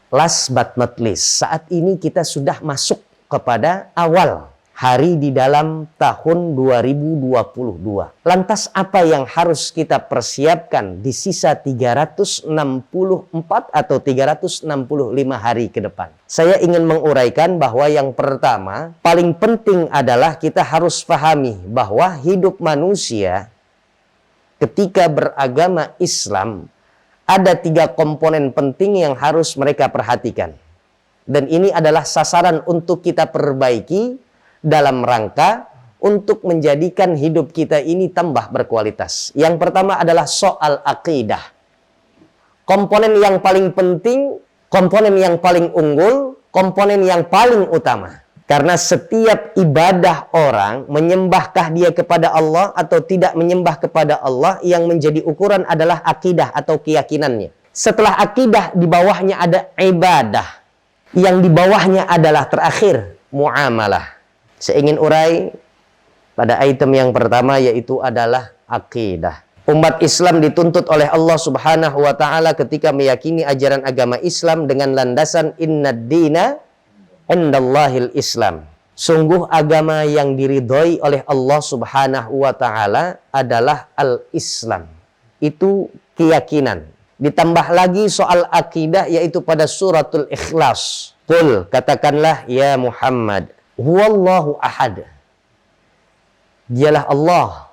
Last but not least, saat ini kita sudah masuk kepada awal hari di dalam tahun 2022. Lantas apa yang harus kita persiapkan di sisa 364 atau 365 hari ke depan? Saya ingin menguraikan bahwa yang pertama, paling penting adalah kita harus pahami bahwa hidup manusia ketika beragama Islam ada 3 komponen penting yang harus mereka perhatikan. Dan ini adalah sasaran untuk kita perbaiki dalam rangka untuk menjadikan hidup kita ini tambah berkualitas. Yang pertama adalah soal akidah. Komponen yang paling penting, komponen yang paling unggul, komponen yang paling utama. Karena setiap ibadah orang, menyembahkah dia kepada Allah atau tidak menyembah kepada Allah, yang menjadi ukuran adalah akidah atau keyakinannya. Setelah akidah, di bawahnya ada ibadah. Yang di bawahnya adalah terakhir, muamalah. Saya ingin urai pada item yang pertama, yaitu adalah akidah. Umat Islam dituntut oleh Allah Subhanahu wa Ta'ala ketika meyakini ajaran agama Islam dengan landasan innad dina indallahil Islam. Sungguh agama yang diridhoi oleh Allah Subhanahu wa Ta'ala adalah al-Islam. Itu keyakinan. Ditambah lagi soal akidah, yaitu pada suratul Ikhlas. Qul, katakanlah ya Muhammad, huwallahu ahad. Dialah Allah,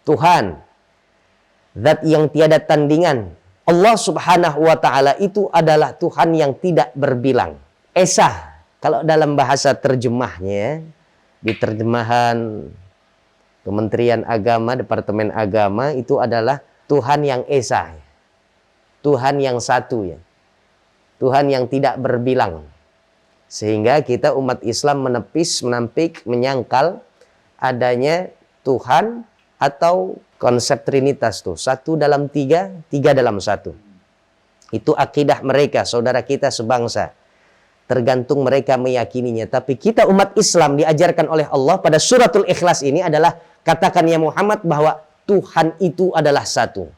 Tuhan, zat yang tiada tandingan. Allah Subhanahu wa Ta'ala itu adalah Tuhan yang tidak berbilang. Esa. Kalau dalam bahasa terjemahnya, di terjemahan Kementerian Agama, Departemen Agama, itu adalah Tuhan yang Esa. Tuhan yang satu, ya. Tuhan yang tidak berbilang. Sehingga kita umat Islam menepis, menampik, menyangkal adanya Tuhan atau konsep Trinitas tuh. 1 dalam 3, 3 dalam 1. Itu akidah mereka, saudara kita sebangsa. Tergantung mereka meyakininya. Tapi kita umat Islam diajarkan oleh Allah pada suratul Ikhlas ini adalah, katakan ya Muhammad bahwa Tuhan itu adalah satu.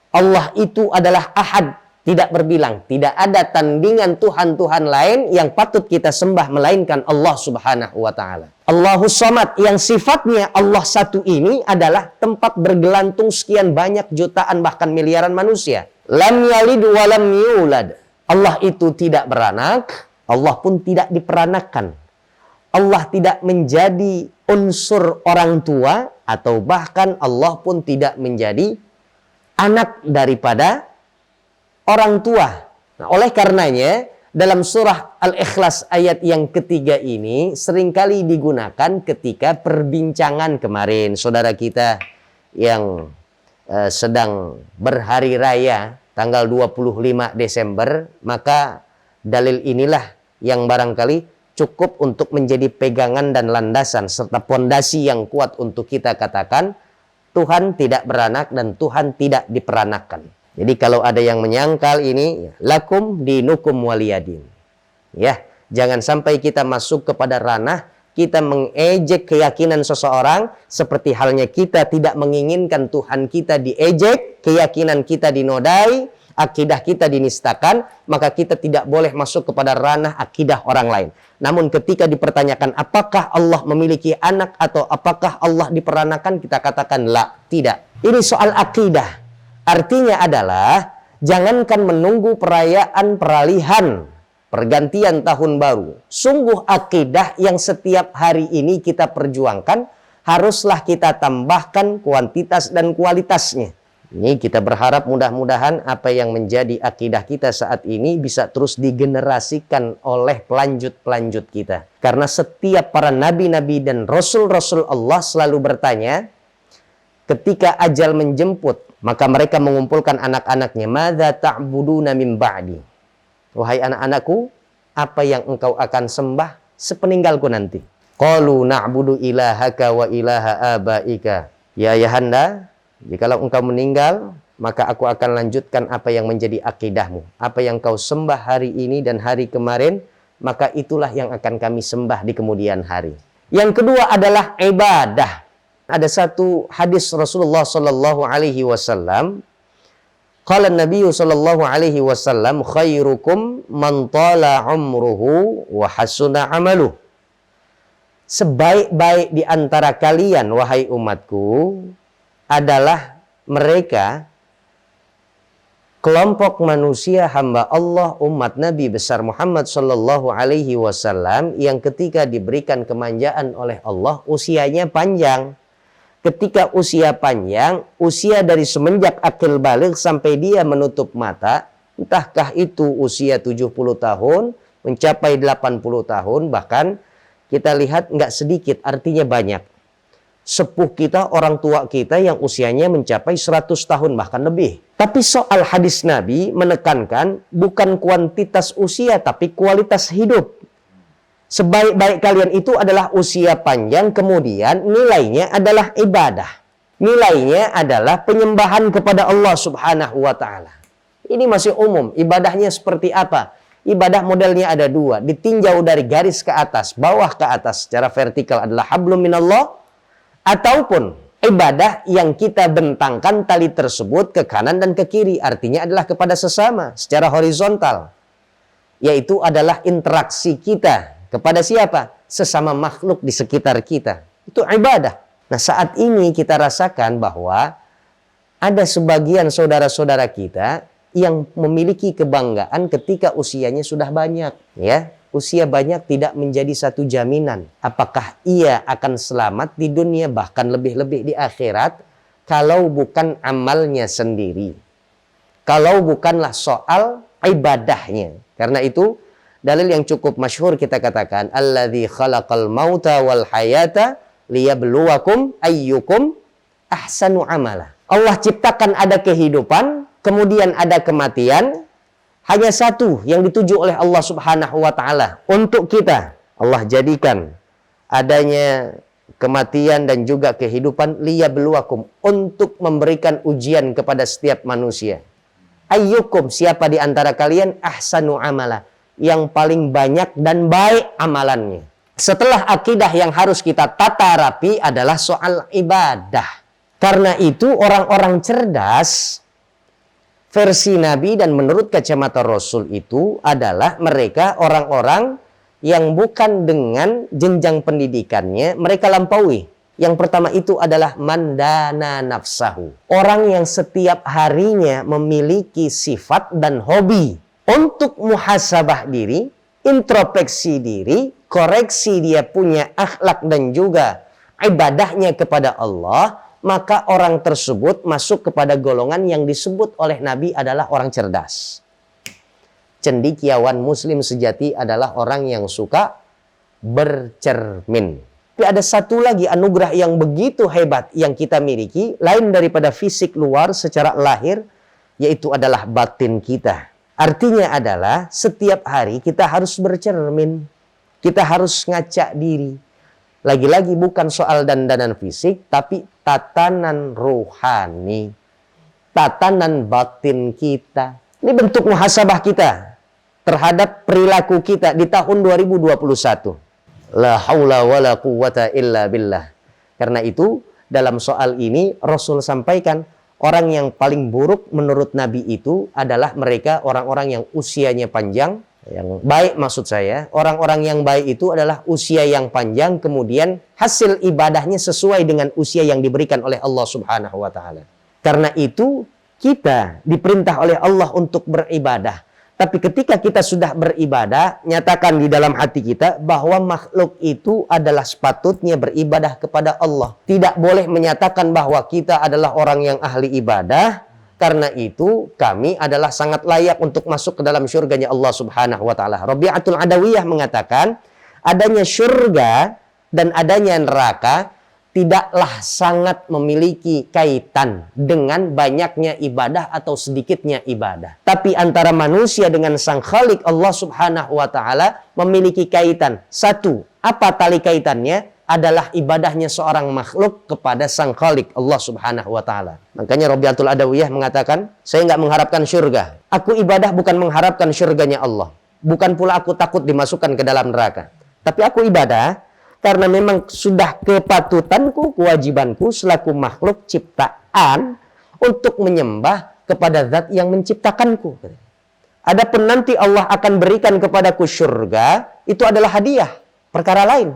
Allah itu adalah ahad, tidak berbilang. Tidak ada tandingan Tuhan-Tuhan lain yang patut kita sembah melainkan Allah Subhanahu wa Ta'ala. Allahus Samad, yang sifatnya Allah satu ini adalah tempat bergelantung sekian banyak jutaan bahkan miliaran manusia. Lam yalid wa lam yulad. Allah itu tidak beranak, Allah pun tidak diperanakan. Allah tidak menjadi unsur orang tua, atau bahkan Allah pun tidak menjadi anak daripada orang tua. Nah, oleh karenanya, dalam surah Al-Ikhlas ayat yang ketiga ini seringkali digunakan ketika perbincangan kemarin. Saudara kita yang sedang berhari raya tanggal 25 Desember, maka dalil inilah yang barangkali cukup untuk menjadi pegangan dan landasan serta pondasi yang kuat untuk kita katakan Tuhan tidak beranak dan Tuhan tidak diperanakan. Jadi kalau ada yang menyangkal ini, lakum dinukum waliyadin. Ya, jangan sampai kita masuk kepada ranah kita mengejek keyakinan seseorang, seperti halnya kita tidak menginginkan Tuhan kita diejek, keyakinan kita dinodai, akidah kita dinistakan, maka kita tidak boleh masuk kepada ranah akidah orang lain. Namun ketika dipertanyakan apakah Allah memiliki anak atau apakah Allah diperanakan, kita katakan la, tidak. Ini soal akidah. Artinya adalah jangankan menunggu perayaan peralihan, pergantian tahun baru. Sungguh akidah yang setiap hari ini kita perjuangkan, haruslah kita tambahkan kuantitas dan kualitasnya. Ini kita berharap mudah-mudahan apa yang menjadi akidah kita saat ini bisa terus digenerasikan oleh pelanjut-pelanjut kita. Karena setiap para nabi-nabi dan rasul-rasul Allah selalu bertanya, ketika ajal menjemput, maka mereka mengumpulkan anak-anaknya, madza ta'buduna min ba'di? Wahai anak-anakku, apa yang engkau akan sembah sepeninggalku nanti? Qalu na'budu ilahaka wa ilaha abaika. Ya ayahanda, jikalau engkau meninggal, maka aku akan lanjutkan apa yang menjadi akidahmu. Apa yang kau sembah hari ini dan hari kemarin, maka itulah yang akan kami sembah di kemudian hari. Yang kedua adalah ibadah. Ada satu hadis Rasulullah sallallahu alaihi wasallam, qala Nabi sallallahu alaihi wasallam, khairukum man tala umruhu wa hasuna amaluh. Sebaik-baik di antara kalian, wahai umatku, adalah mereka kelompok manusia hamba Allah umat Nabi besar Muhammad sallallahu alaihi wasallam yang ketika diberikan kemanjaan oleh Allah usianya panjang. Ketika usia panjang, usia dari semenjak akil baligh sampai dia menutup mata, entahkah itu usia 70 tahun, mencapai 80 tahun, bahkan kita lihat nggak sedikit, artinya banyak. Sepuh kita, orang tua kita yang usianya mencapai 100 tahun, bahkan lebih. Tapi soal hadis Nabi menekankan bukan kuantitas usia, tapi kualitas hidup. Sebaik-baik kalian itu adalah usia panjang, kemudian nilainya adalah ibadah. Nilainya adalah penyembahan kepada Allah subhanahu wa ta'ala. Ini masih umum, ibadahnya seperti apa? Ibadah modelnya ada dua, ditinjau dari garis ke atas, bawah ke atas secara vertikal adalah hablum minallah, ataupun ibadah yang kita bentangkan tali tersebut ke kanan dan ke kiri, artinya adalah kepada sesama secara horizontal, yaitu adalah interaksi kita kepada siapa? Sesama makhluk di sekitar kita. Itu ibadah. Nah, saat ini kita rasakan bahwa ada sebagian saudara-saudara kita yang memiliki kebanggaan ketika usianya sudah banyak, ya. Usia banyak tidak menjadi satu jaminan apakah ia akan selamat di dunia, bahkan lebih-lebih di akhirat, kalau bukan amalnya sendiri, kalau bukanlah soal ibadahnya. Karena itu dalil yang cukup masyhur kita katakan, alladzi khalaqal mauta wal hayata liyabluwakum ayyukum ahsanu amala. Allah ciptakan ada kehidupan, kemudian ada kematian. Hanya satu yang dituju oleh Allah subhanahu wa ta'ala untuk kita. Allah jadikan adanya kematian dan juga kehidupan liyabluwakum, untuk memberikan ujian kepada setiap manusia. Ayyukum, siapa di antara kalian, ahsanu amala, yang paling banyak dan baik amalannya. Setelah akidah yang harus kita tata rapi adalah soal ibadah. Karena itu orang-orang cerdas versi Nabi dan menurut kacamata Rasul itu adalah mereka orang-orang yang bukan dengan jenjang pendidikannya mereka lampaui. Yang pertama itu adalah mandana nafsahu. Orang yang setiap harinya memiliki sifat dan hobi untuk muhasabah diri, introspeksi diri, koreksi dia punya akhlak dan juga ibadahnya kepada Allah, maka orang tersebut masuk kepada golongan yang disebut oleh Nabi adalah orang cerdas. Cendekiawan muslim sejati adalah orang yang suka bercermin. Tapi ada satu lagi anugerah yang begitu hebat yang kita miliki, lain daripada fisik luar secara lahir, yaitu adalah batin kita. Artinya adalah setiap hari kita harus bercermin, kita harus ngaca diri. Lagi-lagi bukan soal dandanan fisik, tapi tatanan rohani, tatanan batin kita. Ini bentuk muhasabah kita terhadap perilaku kita di tahun 2021. La haula wa la quwwata illa billah. Karena itu dalam soal ini Rasul sampaikan, orang yang paling buruk menurut Nabi itu adalah mereka orang-orang yang usianya panjang. Yang baik maksud saya, orang-orang yang baik itu adalah usia yang panjang, kemudian hasil ibadahnya sesuai dengan usia yang diberikan oleh Allah subhanahu wa ta'ala. Karena itu kita diperintah oleh Allah untuk beribadah. Tapi ketika kita sudah beribadah, nyatakan di dalam hati kita bahwa makhluk itu adalah sepatutnya beribadah kepada Allah. Tidak boleh menyatakan bahwa kita adalah orang yang ahli ibadah, karena itu kami adalah sangat layak untuk masuk ke dalam syurganya Allah subhanahu wa ta'ala. Rabi'atul Adawiyah mengatakan, adanya syurga dan adanya neraka tidaklah sangat memiliki kaitan dengan banyaknya ibadah atau sedikitnya ibadah. Tapi antara manusia dengan sang Khalik Allah subhanahu wa ta'ala memiliki kaitan. Satu, apa tali kaitannya? Adalah ibadahnya seorang makhluk kepada sang Khalik Allah subhanahu wa ta'ala. Makanya Rabi'atul Adawiyah mengatakan, saya nggak mengharapkan syurga. Aku ibadah bukan mengharapkan syurganya Allah. Bukan pula aku takut dimasukkan ke dalam neraka. Tapi aku ibadah karena memang sudah kepatutanku, kewajibanku selaku makhluk ciptaan untuk menyembah kepada zat yang menciptakanku. Adapun nanti Allah akan berikan kepadaku surga, itu adalah hadiah, perkara lain.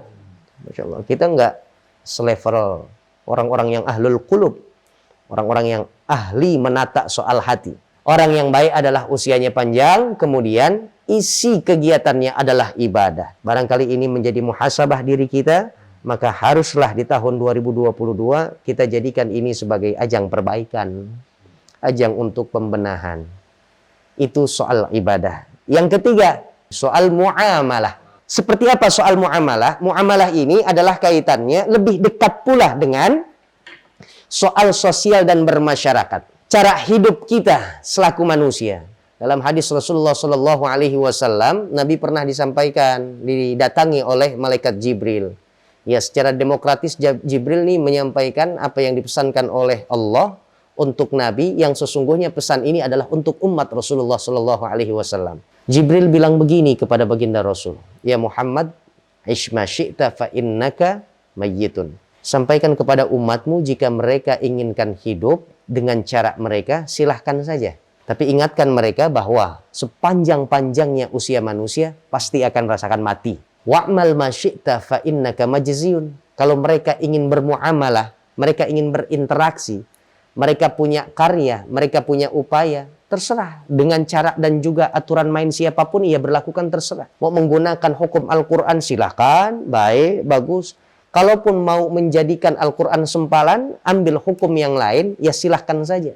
Masya Allah, kita enggak selevel orang-orang yang ahlul qulub, orang-orang yang ahli menata soal hati. Orang yang baik adalah usianya panjang, kemudian isi kegiatannya adalah ibadah. Barangkali ini menjadi muhasabah diri kita, maka haruslah di tahun 2022 kita jadikan ini sebagai ajang perbaikan, ajang untuk pembenahan. Itu soal ibadah. Yang ketiga, soal muamalah. Seperti apa soal muamalah? Muamalah ini adalah kaitannya lebih dekat pula dengan soal sosial dan bermasyarakat. Cara hidup kita selaku manusia. Dalam hadis Rasulullah Shallallahu Alaihi Wasallam, Nabi pernah disampaikan, didatangi oleh malaikat Jibril. Ya, secara demokratis Jibril ini menyampaikan apa yang dipesankan oleh Allah untuk Nabi, yang sesungguhnya pesan ini adalah untuk umat Rasulullah Shallallahu Alaihi Wasallam. Jibril bilang begini kepada baginda Rasul, ya Muhammad, ishma syi'ta fa innaka mayyitun. Sampaikan kepada umatmu jika mereka inginkan hidup dengan cara mereka, silahkan saja. Tapi ingatkan mereka bahwa sepanjang-panjangnya usia manusia pasti akan merasakan mati. Wa'mal ma syi'ta fa innaka majziyun. Kalau mereka ingin bermuamalah, mereka ingin berinteraksi, mereka punya karya, mereka punya upaya, terserah. Dengan cara dan juga aturan main siapapun ia berlakukan, terserah. Mau menggunakan hukum Al-Quran silahkan, baik, bagus. Kalaupun mau menjadikan Al-Quran sempalan, ambil hukum yang lain, ya silahkan saja.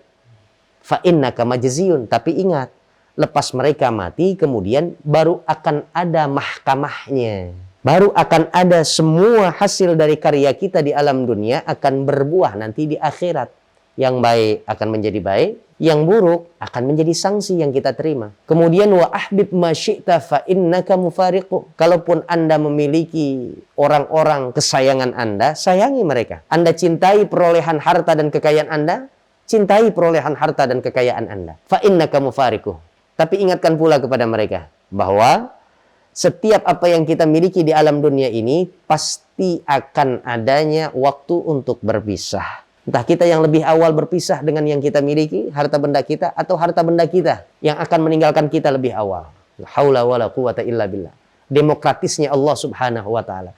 Fa innaka majziyun. Tapi ingat, lepas mereka mati, kemudian baru akan ada mahkamahnya. Baru akan ada semua hasil dari karya kita di alam dunia akan berbuah nanti di akhirat. Yang baik akan menjadi baik, yang buruk akan menjadi sanksi yang kita terima. Kemudian wa ahbib ma syi'ta fa innaka mufariqu. Kalaupun Anda memiliki orang-orang kesayangan Anda, sayangi mereka. Anda cintai perolehan harta dan kekayaan Anda, cintai perolehan harta dan kekayaan Anda. Fa innaka mufariqu. Tapi ingatkan pula kepada mereka bahwa setiap apa yang kita miliki di alam dunia ini pasti akan adanya waktu untuk berpisah. Entah kita yang lebih awal berpisah dengan yang kita miliki, harta benda kita, atau harta benda kita yang akan meninggalkan kita lebih awal. La haula wala quwata illa billah. Demokratisnya Allah Subhanahu wa taala.